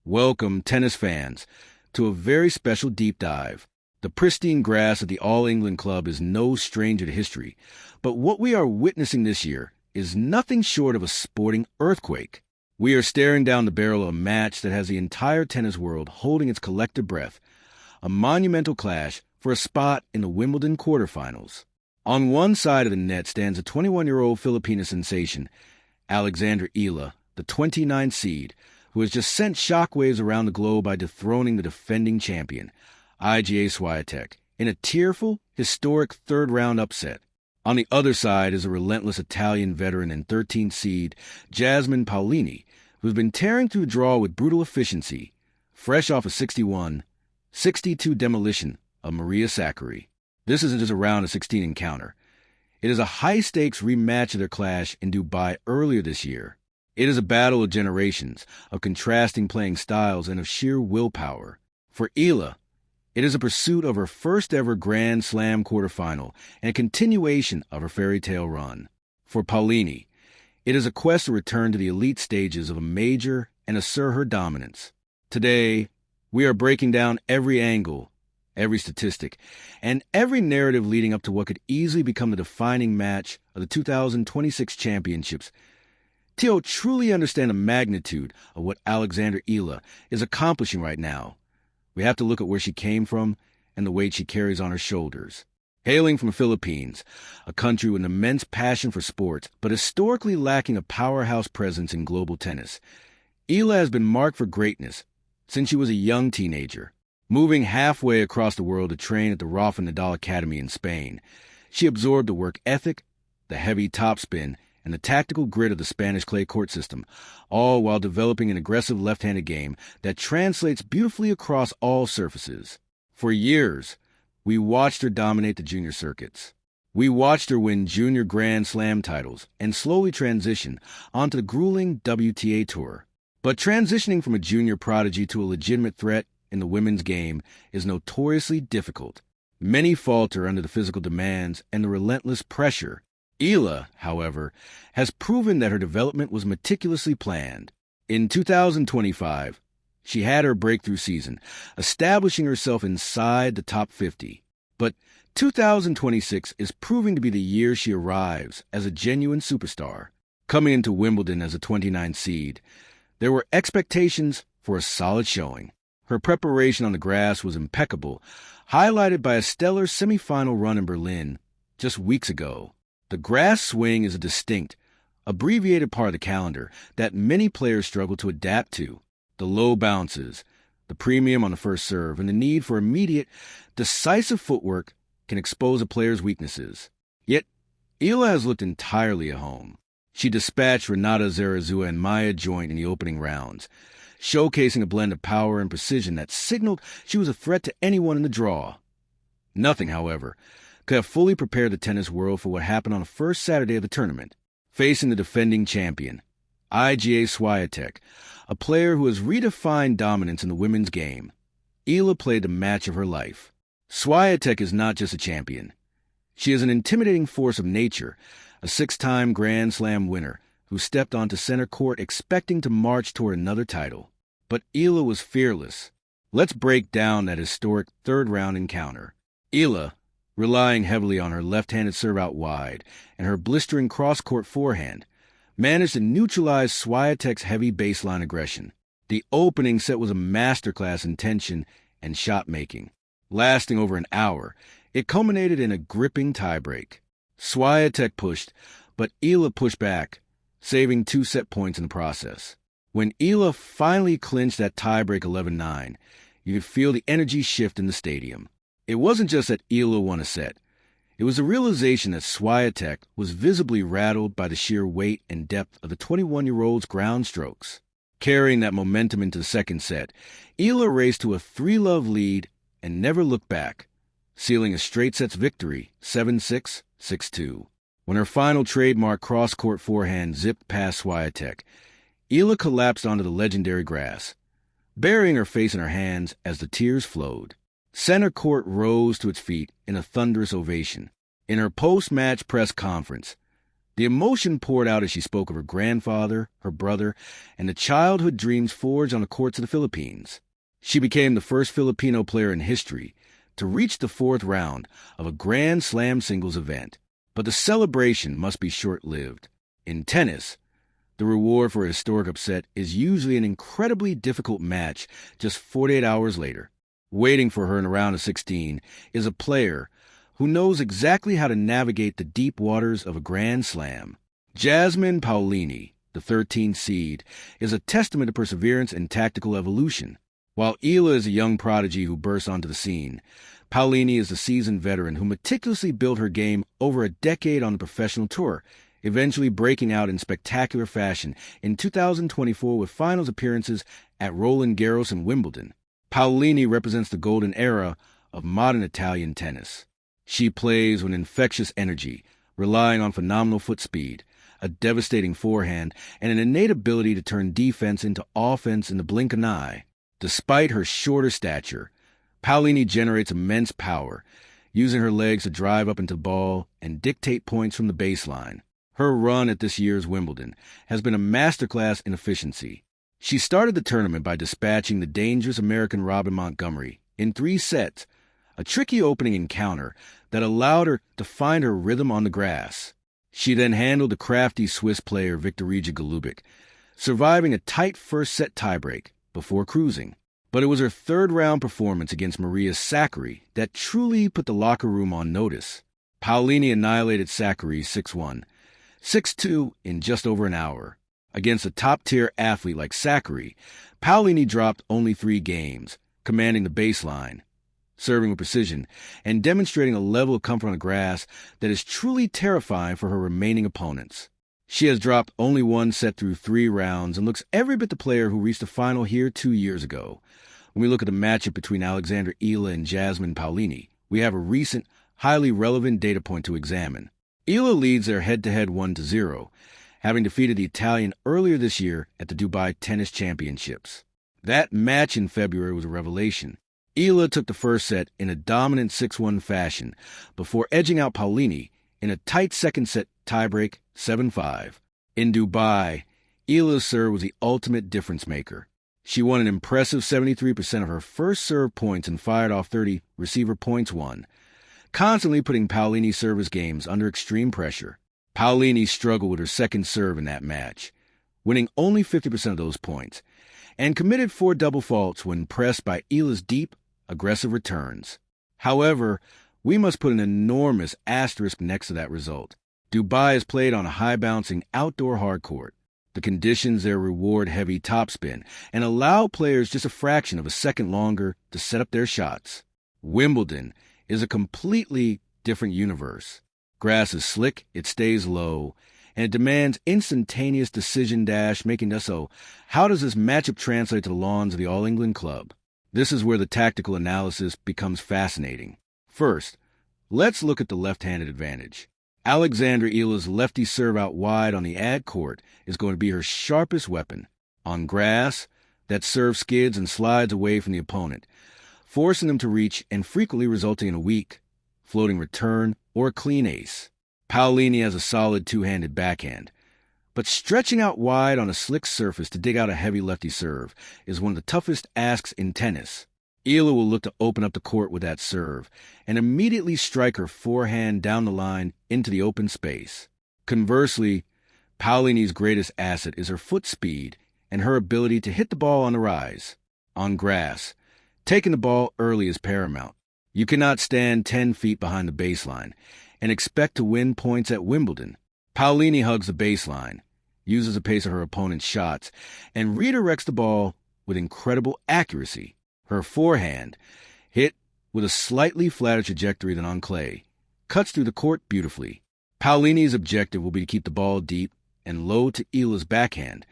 Welcome, tennis fans, to a very special deep dive. The pristine grass at the All England Club is no stranger to history, but what we are witnessing this year is nothing short of a sporting earthquake. We are staring down the barrel of a match that has the entire tennis world holding its collective breath, a monumental clash for a spot in the Wimbledon Quarterfinals. On one side of the net stands a 21-year-old Filipino sensation, Alexandra Eala, the 29th seed, who has just sent shockwaves around the globe by dethroning the defending champion, Iga Swiatek, in a tearful, historic third-round upset. On the other side is a relentless Italian veteran and 13th seed, Jasmine Paolini, who's been tearing through the draw with brutal efficiency, fresh off a 61-62 demolition of Maria Sakkari. This isn't just a round of 16 encounter. It is a high-stakes rematch of their clash in Dubai earlier this year. It is a battle of generations, of contrasting playing styles, and of sheer willpower. For Eala, it is a pursuit of her first-ever Grand Slam quarterfinal and a continuation of her fairy tale run. For Paolini, it is a quest to return to the elite stages of a major and assert her dominance. Today, we are breaking down every angle, every statistic, and every narrative leading up to what could easily become the defining match of the 2026 championships. To truly understand the magnitude of what Alexandra Eala is accomplishing right now, we have to look at where she came from and the weight she carries on her shoulders. Hailing from the Philippines, a country with an immense passion for sports, but historically lacking a powerhouse presence in global tennis, Eala has been marked for greatness since she was a young teenager. Moving halfway across the world to train at the Rafa Nadal Academy in Spain, she absorbed the work ethic, the heavy topspin, and the tactical grit of the Spanish clay court system, all while developing an aggressive left-handed game that translates beautifully across all surfaces. For years, we watched her dominate the junior circuits. We watched her win junior Grand Slam titles and slowly transition onto the grueling WTA Tour. But transitioning from a junior prodigy to a legitimate threat in the women's game is notoriously difficult. Many falter under the physical demands and the relentless pressure. Eala, however, has proven that her development was meticulously planned. In 2025, she had her breakthrough season, establishing herself inside the top 50. But 2026 is proving to be the year she arrives as a genuine superstar. Coming into Wimbledon as a 29th seed, there were expectations for a solid showing. Her preparation on the grass was impeccable, highlighted by a stellar semifinal run in Berlin just weeks ago. The grass swing is a distinct, abbreviated part of the calendar that many players struggle to adapt to. The low bounces, the premium on the first serve, and the need for immediate, decisive footwork can expose a player's weaknesses. Yet, Eala has looked entirely at home. She dispatched Renata Zarazua and Maya Joint in the opening rounds, showcasing a blend of power and precision that signaled she was a threat to anyone in the draw. Nothing, however, could have fully prepared the tennis world for what happened on the first Saturday of the tournament. Facing the defending champion, Iga Swiatek, a player who has redefined dominance in the women's game, Eala played the match of her life. Swiatek is not just a champion. She is an intimidating force of nature, a 6-time Grand Slam winner who stepped onto center court expecting to march toward another title. But Eala was fearless. Let's break down that historic third-round encounter. Eala, relying heavily on her left-handed serve out wide and her blistering cross-court forehand, managed to neutralize Swiatek's heavy baseline aggression. The opening set was a masterclass in tension and shot-making. Lasting over an hour, it culminated in a gripping tiebreak. Swiatek pushed, but Eala pushed back, saving 2 set points in the process. When Eala finally clinched that tiebreak 11-9, you could feel the energy shift in the stadium. It wasn't just that Eala won a set. It was the realization that Swiatek was visibly rattled by the sheer weight and depth of the 21-year-old's ground strokes. Carrying that momentum into the second set, Eala raced to a 3-love lead and never looked back, sealing a straight sets victory 7-6, 6-2. When her final trademark cross-court forehand zipped past Swiatek, Eala collapsed onto the legendary grass, burying her face in her hands as the tears flowed. Center court rose to its feet in a thunderous ovation. In her post-match press conference, the The emotion poured out as she spoke of her grandfather, her brother, and the childhood dreams forged on the courts of the Philippines. She became the first Filipino player in history to reach the fourth round of a Grand Slam singles event. But the celebration must be short-lived. In tennis, the reward for a historic upset is usually an incredibly difficult match just 48 hours later. Waiting for her in a round of 16 is a player who knows exactly how to navigate the deep waters of a Grand Slam. Jasmine Paolini, the 13th seed, is a testament to perseverance and tactical evolution. While Eala is a young prodigy who bursts onto the scene, Paolini is a seasoned veteran who meticulously built her game over a decade on the professional tour, eventually breaking out in spectacular fashion in 2024 with finals appearances at Roland Garros and Wimbledon. Paolini represents the golden era of modern Italian tennis. She plays with infectious energy, relying on phenomenal foot speed, a devastating forehand, and an innate ability to turn defense into offense in the blink of an eye. Despite her shorter stature, Paolini generates immense power, using her legs to drive up into the ball and dictate points from the baseline. Her run at this year's Wimbledon has been a masterclass in efficiency. She started the tournament by dispatching the dangerous American Robin Montgomery in 3 sets, a tricky opening encounter that allowed her to find her rhythm on the grass. She then handled the crafty Swiss player Viktorija Golubic, surviving a tight first-set tiebreak before cruising. But it was her third-round performance against Maria Sakkari that truly put the locker room on notice. Paolini annihilated Sakkari 6-1, 6-2 in just over an hour. Against a top-tier athlete like Sakkari, Paolini dropped only 3 games, commanding the baseline, serving with precision, and demonstrating a level of comfort on the grass that is truly terrifying for her remaining opponents. She has dropped only 1 set through 3 rounds and looks every bit the player who reached the final here 2 years ago. When we look at the matchup between Alexandra Eala and Jasmine Paolini, we have a recent, highly relevant data point to examine. Eala leads their head-to-head 1-0, having defeated the Italian earlier this year at the Dubai Tennis Championships. That match in February was a revelation. Eala took the first set in a dominant 6-1 fashion before edging out Paolini in a tight second-set tiebreak 7-5. In Dubai, Eala's serve was the ultimate difference-maker. She won an impressive 73% of her first serve points and fired off 30 receiver points won, constantly putting Paolini's service games under extreme pressure. Paolini struggled with her second serve in that match, winning only 50% of those points, and committed 4 double faults when pressed by Eala's deep, aggressive returns. However, we must put an enormous asterisk next to that result. Dubai is played on a high-bouncing outdoor hard court. The conditions there reward heavy topspin and allow players just a fraction of a second longer to set up their shots. Wimbledon is a completely different universe. Grass is slick, it stays low, and it demands instantaneous decision dash, making us so, how does this matchup translate to the lawns of the All England Club? This is where the tactical analysis becomes fascinating. First, let's look at the left-handed advantage. Alexandra Eala's lefty serve out wide on the ad court is going to be her sharpest weapon. On grass, that serve skids and slides away from the opponent, forcing them to reach and frequently resulting in a weak, floating return or a clean ace. Paolini has a solid 2-handed backhand, but stretching out wide on a slick surface to dig out a heavy lefty serve is one of the toughest asks in tennis. Eala will look to open up the court with that serve and immediately strike her forehand down the line into the open space. Conversely, Paolini's greatest asset is her foot speed and her ability to hit the ball on the rise. On grass, taking the ball early is paramount. You cannot stand 10 feet behind the baseline and expect to win points at Wimbledon. Paolini hugs the baseline, uses the pace of her opponent's shots, and redirects the ball with incredible accuracy. Her forehand, hit with a slightly flatter trajectory than on clay, cuts through the court beautifully. Paolini's objective will be to keep the ball deep and low to Eala's backhand,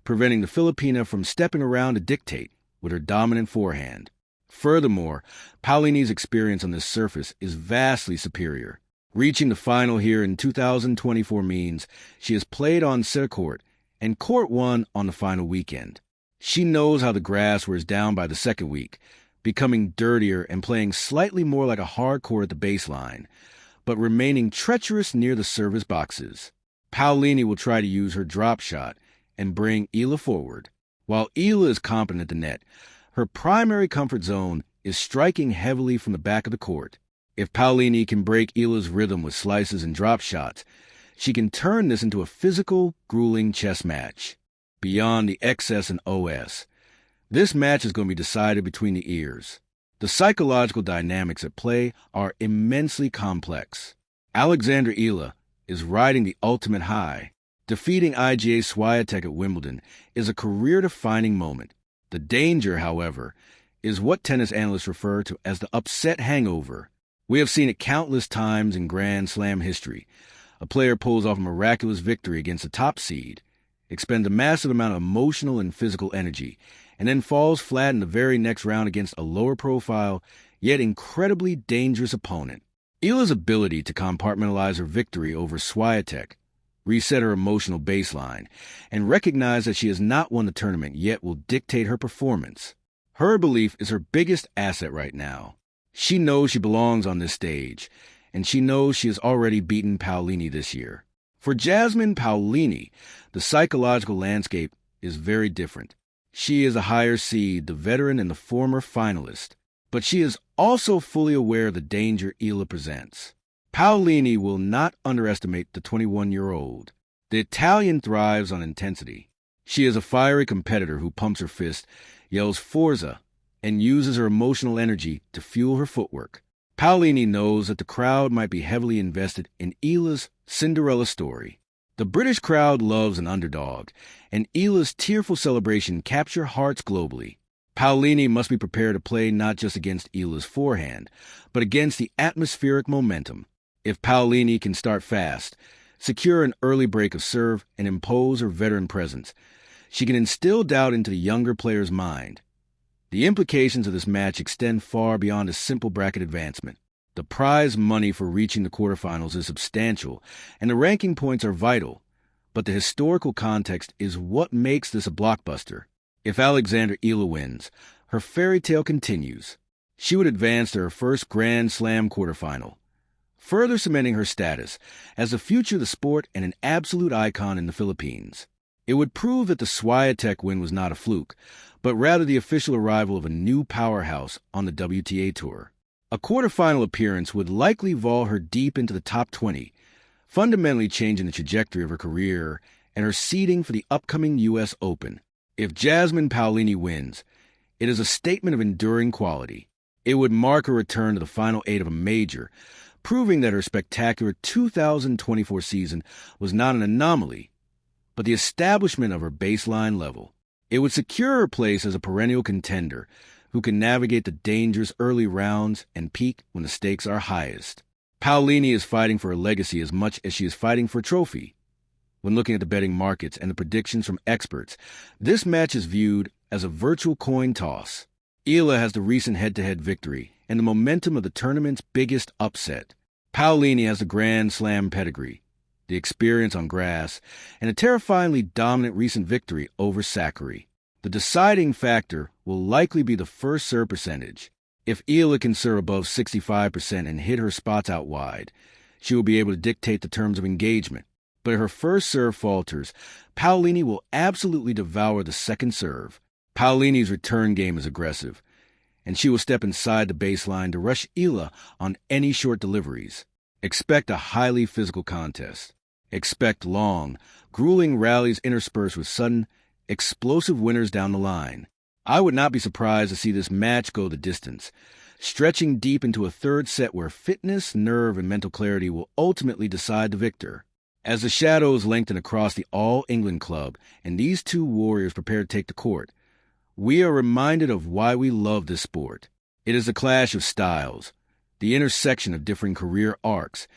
preventing the Filipina from stepping around to dictate with her dominant forehand. Furthermore, Paolini's experience on this surface is vastly superior. Reaching the final here in 2024 means she has played on center court and court 1 on the final weekend. She knows how the grass wears down by the second week, becoming dirtier and playing slightly more like a hard court at the baseline, but remaining treacherous near the service boxes. Paolini will try to use her drop shot and bring Eala forward. While Eala is competent at the net, her primary comfort zone is striking heavily from the back of the court. If Paolini can break Eala's rhythm with slices and drop shots, she can turn this into a physical, grueling chess match. Beyond the XS and OS, this match is going to be decided between the ears. The psychological dynamics at play are immensely complex. Alexandra Eala is riding the ultimate high. Defeating Iga Swiatek at Wimbledon is a career-defining moment. The danger, however, is what tennis analysts refer to as the upset hangover. We have seen it countless times in Grand Slam history. A player pulls off a miraculous victory against a top seed, expends a massive amount of emotional and physical energy, and then falls flat in the very next round against a lower-profile, yet incredibly dangerous opponent. Eala's ability to compartmentalize her victory over Swiatek, reset her emotional baseline, and recognize that she has not won the tournament yet will dictate her performance. Her belief is her biggest asset right now. She knows she belongs on this stage, and she knows she has already beaten Paolini this year. For Jasmine Paolini, the psychological landscape is very different. She is a higher seed, the veteran and the former finalist, but she is also fully aware of the danger Eala presents. Paolini will not underestimate the 21-year-old. The Italian thrives on intensity. She is a fiery competitor who pumps her fist, yells Forza, and uses her emotional energy to fuel her footwork. Paolini knows that the crowd might be heavily invested in Eala's Cinderella story. The British crowd loves an underdog, and Eala's tearful celebration capture hearts globally. Paolini must be prepared to play not just against Eala's forehand, but against the atmospheric momentum. If Paolini can start fast, secure an early break of serve, and impose her veteran presence, she can instill doubt into the younger player's mind. The implications of this match extend far beyond a simple bracket advancement. The prize money for reaching the quarterfinals is substantial, and the ranking points are vital, but the historical context is what makes this a blockbuster. If Alexandra Eala wins, her fairy tale continues. She would advance to her first Grand Slam quarterfinal, further cementing her status as the future of the sport and an absolute icon in the Philippines. It would prove that the Swiatek win was not a fluke, but rather the official arrival of a new powerhouse on the WTA Tour. A quarterfinal appearance would likely vault her deep into the top 20, fundamentally changing the trajectory of her career and her seeding for the upcoming U.S. Open. If Jasmine Paolini wins, it is a statement of enduring quality. It would mark her return to the final 8 of a major, proving that her spectacular 2024 season was not an anomaly, but the establishment of her baseline level. It would secure her place as a perennial contender who can navigate the dangerous early rounds and peak when the stakes are highest. Paolini is fighting for a legacy as much as she is fighting for a trophy. When looking at the betting markets and the predictions from experts, this match is viewed as a virtual coin toss. Eala has the recent head-to-head victory and the momentum of the tournament's biggest upset. Paolini has the Grand Slam pedigree, the experience on grass, and a terrifyingly dominant recent victory over Sakkari. The deciding factor will likely be the first serve percentage. If Eala can serve above 65% and hit her spots out wide, she will be able to dictate the terms of engagement. But if her first serve falters, Paolini will absolutely devour the second serve. Paolini's return game is aggressive, and she will step inside the baseline to rush Eala on any short deliveries. Expect a highly physical contest. Expect long, grueling rallies interspersed with sudden, explosive winners down the line. I would not be surprised to see this match go the distance, stretching deep into a third set where fitness, nerve, and mental clarity will ultimately decide the victor. As the shadows lengthen across the All-England club and these two warriors prepare to take the court, we are reminded of why we love this sport. It is the clash of styles, the intersection of differing career arcs,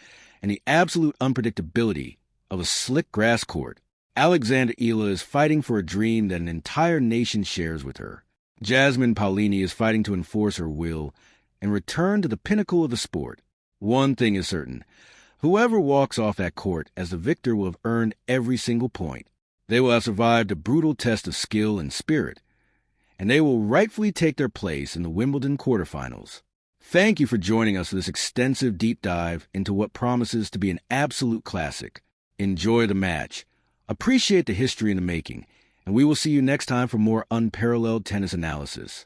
and the absolute unpredictability of a slick grass court. Alexandra Eala is fighting for a dream that an entire nation shares with her. Jasmine Paolini is fighting to enforce her will and return to the pinnacle of the sport. One thing is certain. Whoever walks off that court as the victor will have earned every single point. They will have survived a brutal test of skill and spirit, and they will rightfully take their place in the Wimbledon Quarterfinals. Thank you for joining us for this extensive deep dive into what promises to be an absolute classic. Enjoy the match. Appreciate the history in the making. And we will see you next time for more unparalleled tennis analysis.